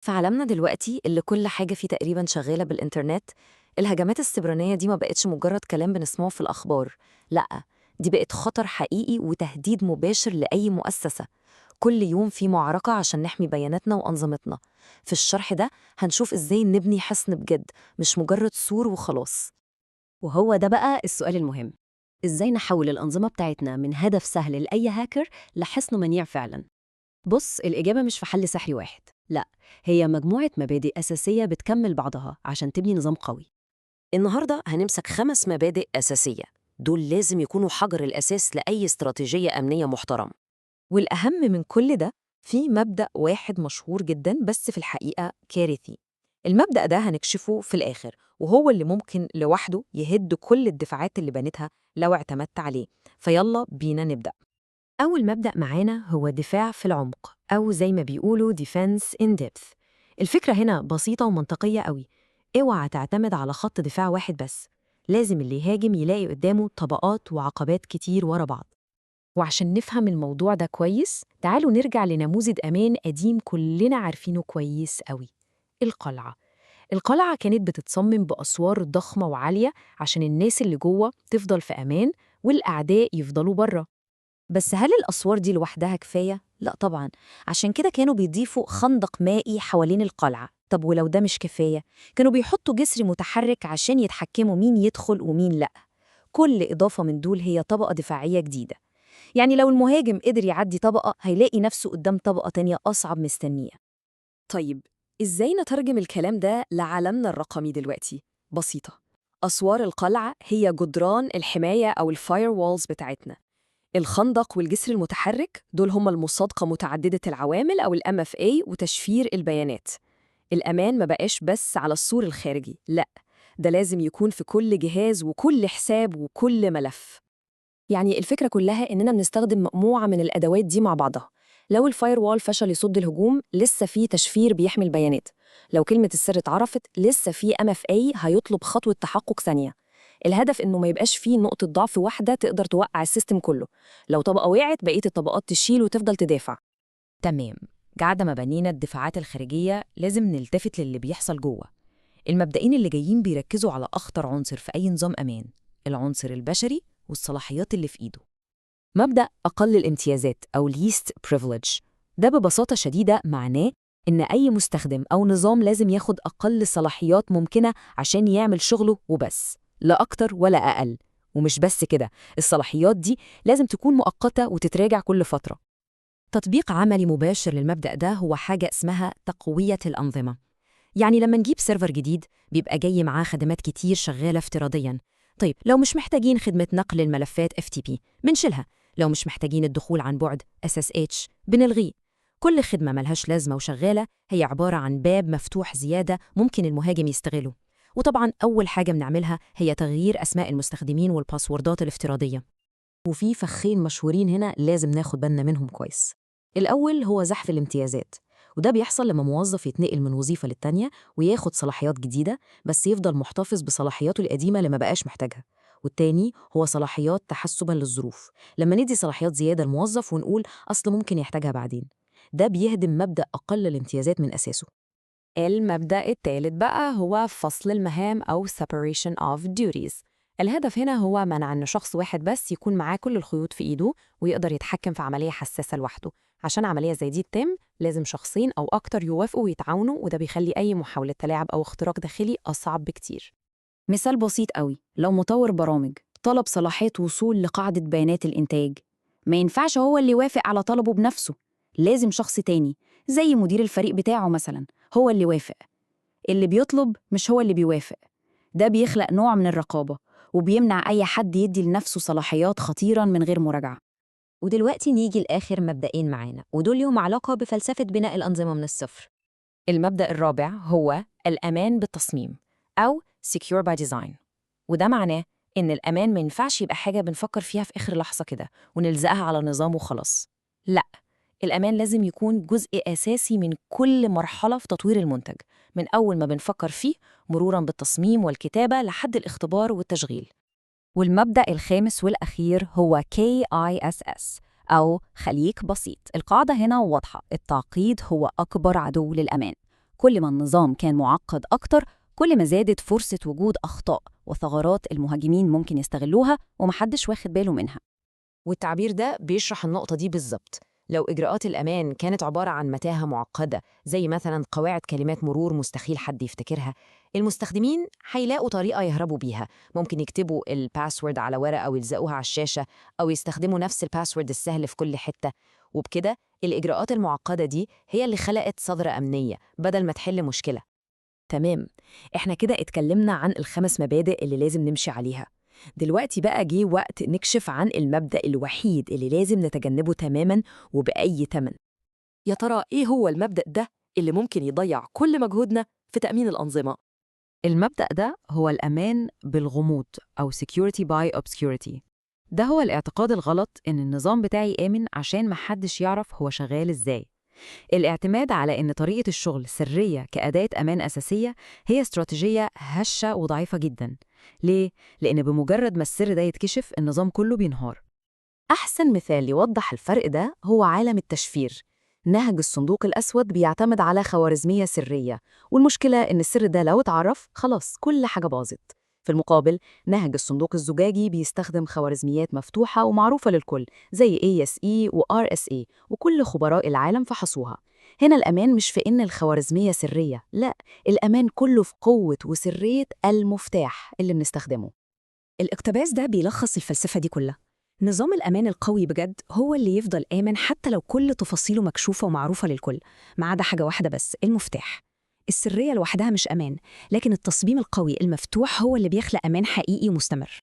في عالمنا دلوقتي اللي كل حاجة فيه تقريبا شغالة بالإنترنت، الهجمات السبرانية دي ما بقتش مجرد كلام بنسمعه في الأخبار. لأ، دي بقت خطر حقيقي وتهديد مباشر لأي مؤسسة. كل يوم في معركة عشان نحمي بياناتنا وأنظمتنا. في الشرح ده هنشوف إزاي نبني حصن بجد، مش مجرد سور وخلاص. وهو ده بقى السؤال المهم. إزاي نحول الأنظمة بتاعتنا من هدف سهل لأي هاكر لحصن منيع فعلا؟ بص، الإجابة مش في حل سحري واحد، لا، هي مجموعة مبادئ أساسية بتكمل بعضها عشان تبني نظام قوي. النهاردة هنمسك 5 مبادئ أساسية، دول لازم يكونوا حجر الأساس لأي استراتيجية أمنية محترمة. والأهم من كل ده، في مبدأ واحد مشهور جدا بس في الحقيقة كارثي. المبدأ ده هنكشفه في الآخر، وهو اللي ممكن لوحده يهد كل الدفاعات اللي بنتها لو اعتمدت عليه. فيلا بينا نبدأ. أول مبدأ معانا هو دفاع في العمق، أو زي ما بيقولوا defense in depth. الفكرة هنا بسيطة ومنطقية قوي. اوعى تعتمد على خط دفاع واحد بس، لازم اللي يهاجم يلاقي قدامه طبقات وعقبات كتير ورا بعض. وعشان نفهم الموضوع ده كويس، تعالوا نرجع لنموذج أمان قديم كلنا عارفينه كويس قوي: القلعة. القلعة كانت بتتصمم بأسوار ضخمة وعالية عشان الناس اللي جوه تفضل في أمان والأعداء يفضلوا بره. بس هل الأسوار دي لوحدها كفاية؟ لا طبعاً. عشان كده كانوا بيضيفوا خندق مائي حوالين القلعة. طب ولو ده مش كفاية، كانوا بيحطوا جسر متحرك عشان يتحكموا مين يدخل ومين لا. كل إضافة من دول هي طبقة دفاعية جديدة. يعني لو المهاجم قدر يعدي طبقة، هيلاقي نفسه قدام طبقة تانية أصعب مستنية. طيب، إزاي نترجم الكلام ده لعالمنا الرقمي دلوقتي؟ بسيطة. أسوار القلعة هي جدران الحماية أو الفاير وولز بتاعتنا. الخندق والجسر المتحرك دول هم المصادقة متعددة العوامل أو ال MFA وتشفير البيانات. الأمان ما بقاش بس على السور الخارجي، لأ، ده لازم يكون في كل جهاز وكل حساب وكل ملف. يعني الفكرة كلها إننا بنستخدم مجموعة من الأدوات دي مع بعضها. لو الفاير وول فشل يصد الهجوم، لسه في تشفير بيحمي البيانات. لو كلمة السر اتعرفت، لسه في MFA هيطلب خطوة تحقق ثانية. الهدف إنه ما يبقاش فيه نقطة ضعف واحدة تقدر توقع السيستم كله. لو طبقة وقعت، بقية الطبقات تشيل وتفضل تدافع. تمام. بعد ما بنينا الدفاعات الخارجية، لازم نلتفت للي بيحصل جوه. المبدئين اللي جايين بيركزوا على أخطر عنصر في أي نظام أمان: العنصر البشري والصلاحيات اللي في إيده. مبدأ أقل الامتيازات أو least privilege، ده ببساطة شديدة معناه إن أي مستخدم أو نظام لازم ياخد أقل صلاحيات ممكنة عشان يعمل شغله وبس، لا أكتر ولا أقل. ومش بس كده، الصلاحيات دي لازم تكون مؤقتة وتتراجع كل فترة. تطبيق عملي مباشر للمبدأ ده هو حاجة اسمها تقوية الأنظمة. يعني لما نجيب سيرفر جديد، بيبقى جاي معاه خدمات كتير شغالة افتراضياً. طيب، لو مش محتاجين خدمة نقل الملفات FTP، بنشيلها. لو مش محتاجين الدخول عن بعد SSH، بنلغيه. كل خدمة ملهاش لازمة وشغالة هي عبارة عن باب مفتوح زيادة ممكن المهاجم يستغله. وطبعاً أول حاجة بنعملها هي تغيير أسماء المستخدمين والباسوردات الافتراضية. وفي فخين مشهورين هنا لازم ناخد بالنا منهم كويس. الأول هو زحف الامتيازات، وده بيحصل لما موظف يتنقل من وظيفة للتانية وياخد صلاحيات جديدة، بس يفضل محتفظ بصلاحياته القديمة اللي ما بقاش محتاجها. والتاني هو صلاحيات تحسباً للظروف، لما ندي صلاحيات زيادة للموظف ونقول أصل ممكن يحتاجها بعدين. ده بيهدم مبدأ أقل الامتيازات من أساسه. المبدأ الثالث بقى هو فصل المهام أو separation of duties. الهدف هنا هو منع إن شخص واحد بس يكون معاه كل الخيوط في إيده ويقدر يتحكم في عملية حساسة لوحده. عشان عملية زي دي تتم، لازم شخصين أو أكتر يوافقوا ويتعاونوا، وده بيخلي أي محاولة تلاعب أو اختراق داخلي أصعب بكتير. مثال بسيط قوي: لو مطور برامج طلب صلاحية وصول لقاعدة بيانات الإنتاج، ما ينفعش هو اللي يوافق على طلبه بنفسه. لازم شخص تاني، زي مدير الفريق بتاعه مثلا، هو اللي يوافق. اللي بيطلب مش هو اللي بيوافق. ده بيخلق نوع من الرقابة، وبيمنع أي حد يدي لنفسه صلاحيات خطيرة من غير مراجعة. ودلوقتي نيجي لآخر مبدئين معانا، ودول ليهم علاقة بفلسفة بناء الأنظمة من الصفر. المبدأ الرابع هو الأمان بالتصميم، أو secure by design. وده معناه إن الأمان ما ينفعش يبقى حاجة بنفكر فيها في آخر لحظة كده ونلزقها على نظام وخلاص. لأ، الأمان لازم يكون جزء أساسي من كل مرحلة في تطوير المنتج، من أول ما بنفكر فيه مروراً بالتصميم والكتابة لحد الاختبار والتشغيل. والمبدأ الخامس والأخير هو KISS، أو خليك بسيط. القاعدة هنا واضحة: التعقيد هو أكبر عدو للأمان. كل ما النظام كان معقد أكتر، كل ما زادت فرصة وجود أخطاء وثغرات المهاجمين ممكن يستغلوها ومحدش واخد باله منها. والتعبير ده بيشرح النقطة دي بالظبط. لو إجراءات الأمان كانت عبارة عن متاهة معقدة زي مثلا قواعد كلمات مرور مستحيل حد يفتكرها، المستخدمين هيلاقوا طريقة يهربوا بيها. ممكن يكتبوا الباسورد على ورقة ويلزقوها على الشاشة، أو يستخدموا نفس الباسورد السهل في كل حتة. وبكده الإجراءات المعقدة دي هي اللي خلقت ثغرة أمنية بدل ما تحل مشكلة. تمام، إحنا كده اتكلمنا عن ال5 مبادئ اللي لازم نمشي عليها. دلوقتي بقى جه وقت نكشف عن المبدأ الوحيد اللي لازم نتجنبه تماماً وبأي تمن. يا ترى إيه هو المبدأ ده اللي ممكن يضيع كل مجهودنا في تأمين الأنظمة؟ المبدأ ده هو الأمان بالغموض أو security by obscurity. ده هو الاعتقاد الغلط إن النظام بتاعي آمن عشان محدش يعرف هو شغال إزاي. الاعتماد على إن طريقة الشغل سرية كأداة أمان أساسية هي استراتيجية هشة وضعيفة جداً. ليه؟ لأن بمجرد ما السر ده يتكشف النظام كله بينهار. أحسن مثال يوضح الفرق ده هو عالم التشفير. نهج الصندوق الأسود بيعتمد على خوارزمية سرية، والمشكلة إن السر ده لو اتعرف خلاص كل حاجة باظت. في المقابل، نهج الصندوق الزجاجي بيستخدم خوارزميات مفتوحة ومعروفة للكل زي ASE و RSA، وكل خبراء العالم فحصوها. هنا الأمان مش في إن الخوارزمية سرية، لا، الأمان كله في قوة وسرية المفتاح اللي بنستخدمه. الاقتباس ده بيلخص الفلسفة دي كلها. نظام الأمان القوي بجد هو اللي يفضل آمن حتى لو كل تفاصيله مكشوفة ومعروفة للكل، ما عدا حاجة واحدة بس، المفتاح. السرية لوحدها مش أمان، لكن التصميم القوي المفتوح هو اللي بيخلق أمان حقيقي مستمر.